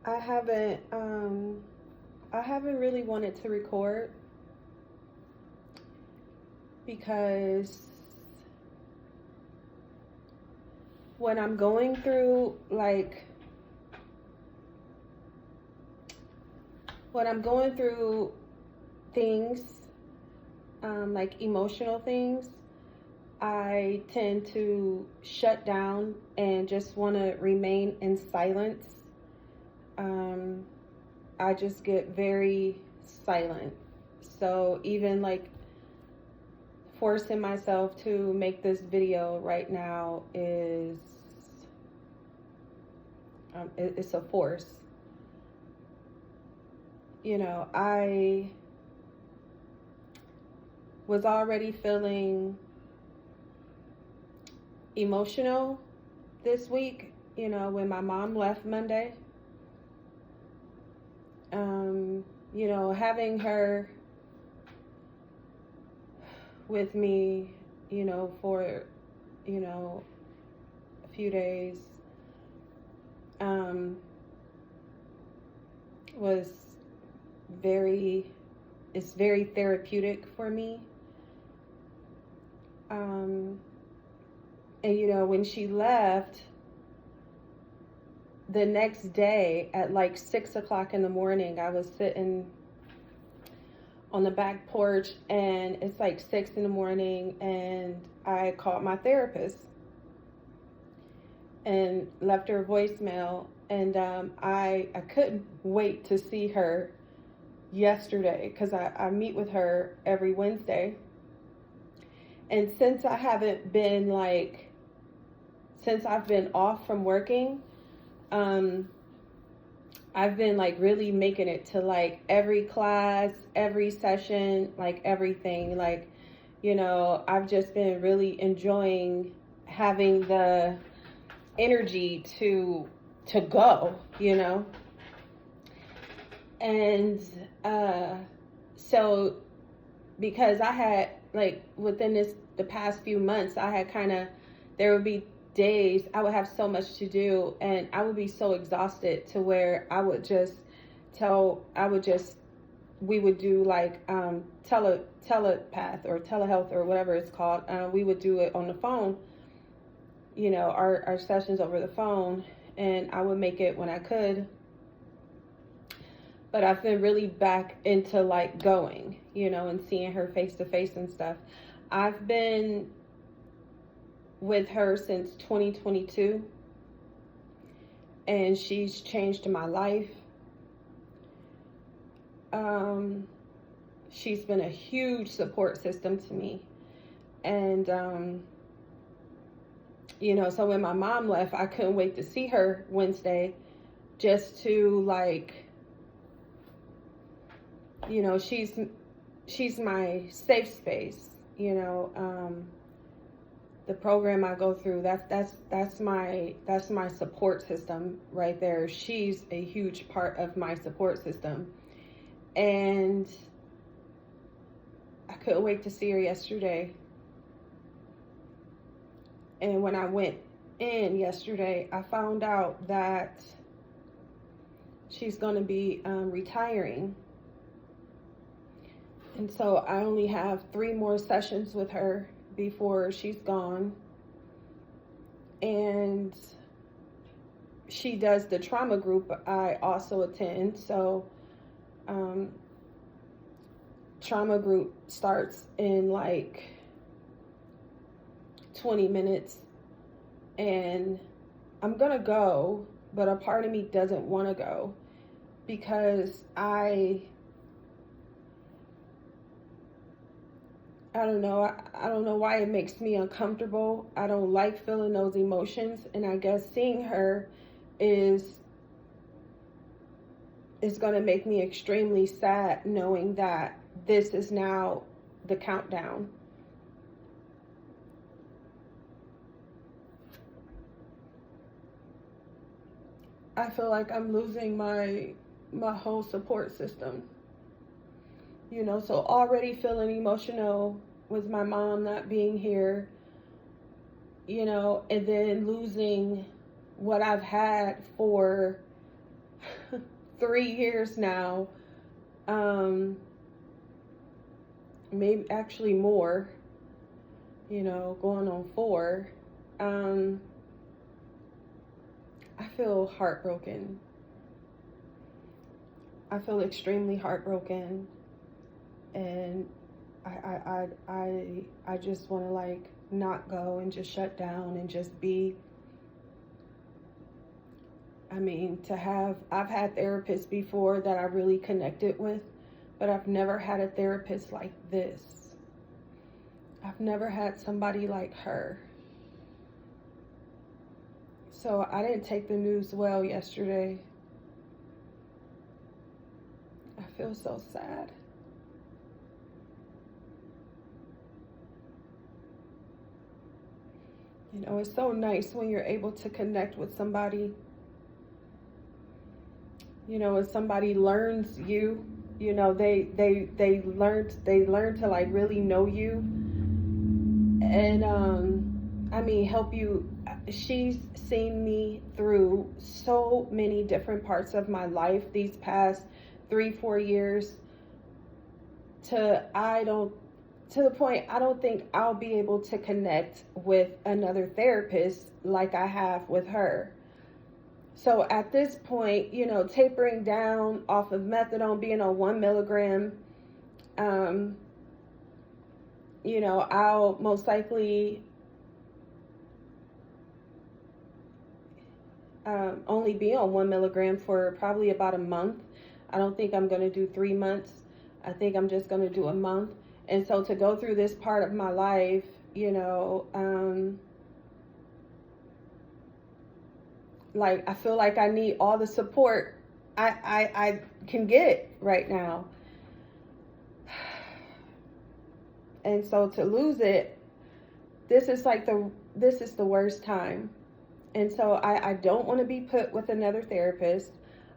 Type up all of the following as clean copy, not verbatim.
I haven't I haven't really wanted to record because when I'm going through when I'm going through things, like emotional things, I tend to shut down and just want to remain in silence. Um, I just get very silent. So even like forcing myself to make this video right now is it's a force. You know, I was already feeling emotional this week, you know, when my mom left Monday. You know, having her with me, you know, for, you know, a few days, was very, it's very therapeutic for me. And, you know, when she left, the next day at like 6 o'clock in the morning, I was sitting on the back porch and it's like 6 in the morning and I called my therapist and left her a voicemail. And I couldn't wait to see her yesterday because I meet with her every Wednesday. And since I haven't been since I've been off from working, I've been like really making it to like every class, every session, like everything. Like, you know, I've just been really enjoying having the energy to go, you know. And so because I had like within the past few months, I had there would be days I would have so much to do and I would be so exhausted to where I would just we would do like telepath or telehealth or whatever it's called. We would do it on the phone, you know, our sessions over the phone, and I would make it when I could. But I've been really back into like going, you know, and seeing her face to face and stuff. I've been with her since 2022 and she's changed my life. She's been a huge support system to me. And, you know, so when my mom left, I couldn't wait to see her Wednesday just to like, you know, she's my safe space, you know. The program I go through, that's my support system right there. She's a huge part of my support system. And I couldn't wait to see her yesterday. And when I went in yesterday, I found out that she's going to be retiring. And so I only have 3 more sessions with her before she's gone. And she does the trauma group I also attend. So trauma group starts in like 20 minutes and I'm gonna go, but a part of me doesn't want to go because I don't know. I don't know why it makes me uncomfortable. I don't like feeling those emotions, and I guess seeing her is going to make me extremely sad knowing that this is now the countdown. I feel like I'm losing my whole support system. You know, so already feeling emotional with my mom not being here, you know, and then losing what I've had for 3 years now, maybe actually more, going on 4. I feel heartbroken. I feel extremely heartbroken, and I just want to like not go and just shut down and just be. I mean, I've had therapists before that I really connected with, but I've never had a therapist like this. I've never had somebody like her. So I didn't take the news well yesterday. I feel so sad. It's so nice when you're able to connect with somebody. As somebody learns you, they learn to like really know you, and I mean help you. She's seen me through so many different parts of my life these past 3-4 years, to the point I don't think I'll be able to connect with another therapist like I have with her. So at this point, tapering down off of methadone, being on 1 milligram, I'll most likely only be on 1 milligram for probably about a month. I don't think I'm going to do 3 months. I think I'm just going to do a month. And so to go through this part of my life, like I feel like I need all the support I can get right now. And so to lose it, this is the worst time. And so I don't want to be put with another therapist.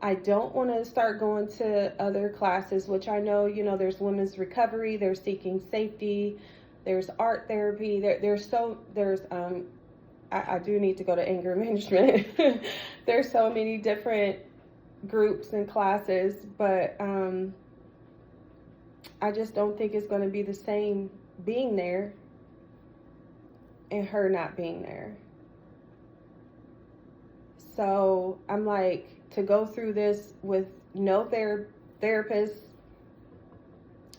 I don't want to start going to other classes, which I know, there's women's recovery, there's seeking safety, there's art therapy, I do need to go to anger management. There's so many different groups and classes, but I just don't think it's going to be the same being there and her not being there. So I'm like, to go through this with no therapist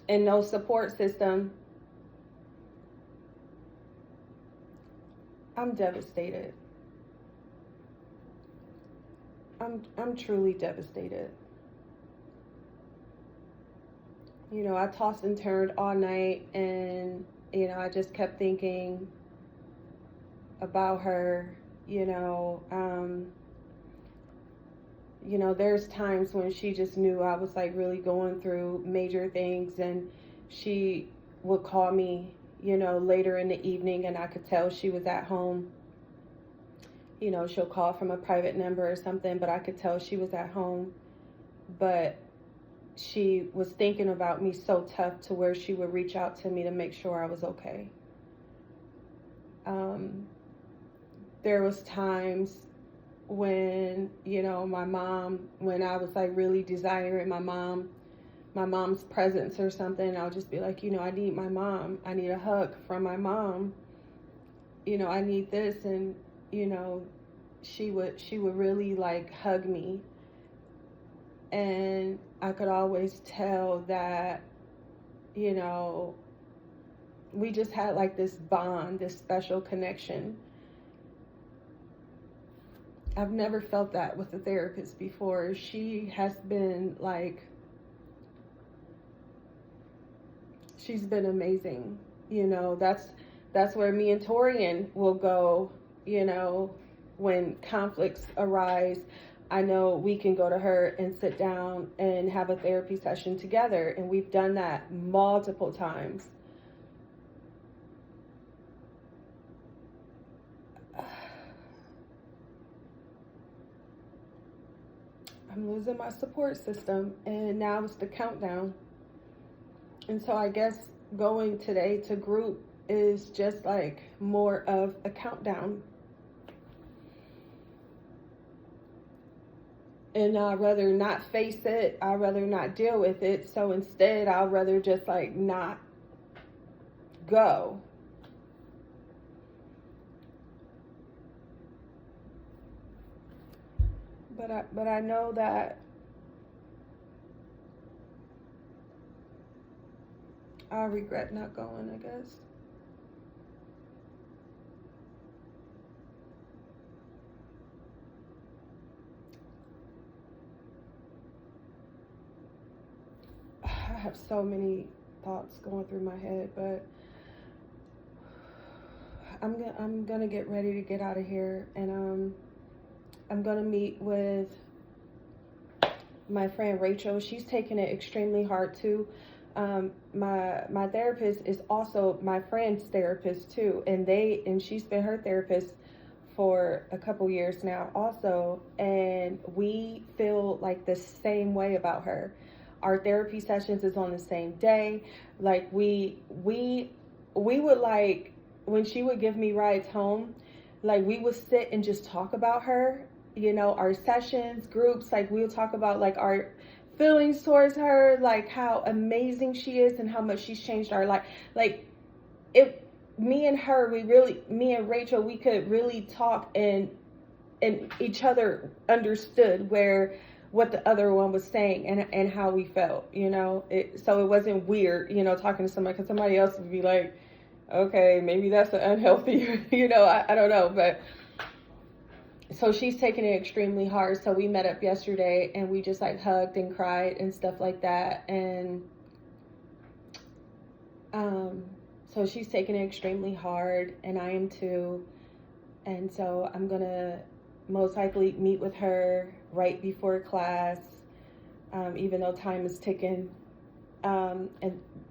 and no support system, I'm devastated. I'm truly devastated. I tossed and turned all night, and I just kept thinking about her. There's times when she just knew I was like really going through major things, and she would call me later in the evening, and I could tell she was at home. She'll call from a private number or something, but I could tell she was at home. But she was thinking about me so tough to where she would reach out to me to make sure I was okay. There was times when, my mom, when I was like really desiring my mom's presence or something, I'll just be like, I need my mom. I need a hug from my mom. I need this. And, she would really like hug me. And I could always tell that, we just had like this bond, this special connection. I've never felt that with a therapist before. She has been like, she's been amazing. That's where me and Torian will go, when conflicts arise. I know we can go to her and sit down and have a therapy session together. And we've done that multiple times. I'm losing my support system, and now it's the countdown. And so I guess going today to group is just like more of a countdown. and I'd rather not face it. I'd rather not deal with it. So instead, I'd rather just like not go. But I know that I regret not going, I guess. I have so many thoughts going through my head, but I'm gonna get ready to get out of here, and I'm gonna meet with my friend Rachel. She's taking it extremely hard too. My therapist is also my friend's therapist too, and she's been her therapist for a couple years now also, and we feel like the same way about her. Our therapy sessions is on the same day. Like we would, like, when she would give me rides home, like we would sit and just talk about her, our sessions, groups, like we'll talk about like our feelings towards her, like how amazing she is and how much she's changed our life. Like, it me and her, me and Rachel, we could really talk, and each other understood what the other one was saying, and how we felt, so it wasn't weird, talking to somebody, because somebody else would be like, okay, maybe that's an unhealthy, I don't know, but so she's taking it extremely hard. So we met up yesterday and we just like hugged and cried and stuff like that, and so she's taking it extremely hard, and I am too. And so I'm gonna most likely meet with her right before class, even though time is ticking,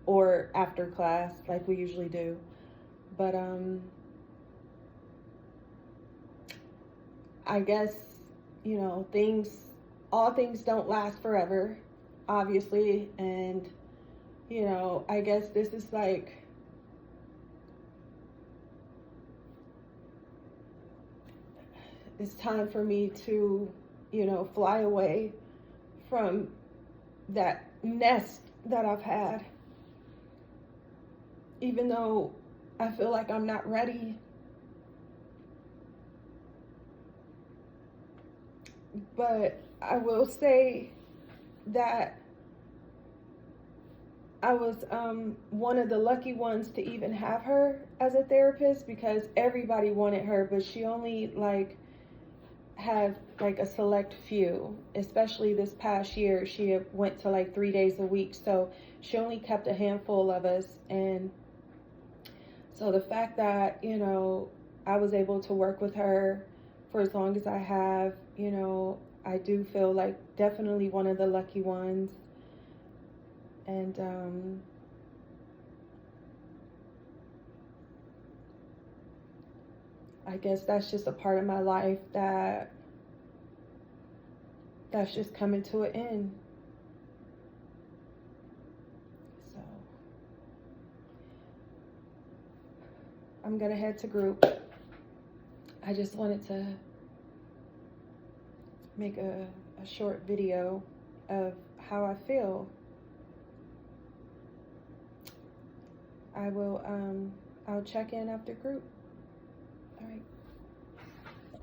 or after class like we usually do. But I guess, all things don't last forever, obviously, and I guess this is like, it's time for me to, fly away from that nest that I've had. Even though I feel like I'm not ready, but I will say that I was one of the lucky ones to even have her as a therapist, because everybody wanted her, but she only had like a select few. Especially this past year, she went to like 3 days a week, so she only kept a handful of us. And so the fact that I was able to work with her for as long as I have, I do feel like definitely one of the lucky ones. And I guess that's just a part of my life that's just coming to an end. So I'm gonna head to group. I just wanted to make a short video of how I feel. I'll check in after group. All right.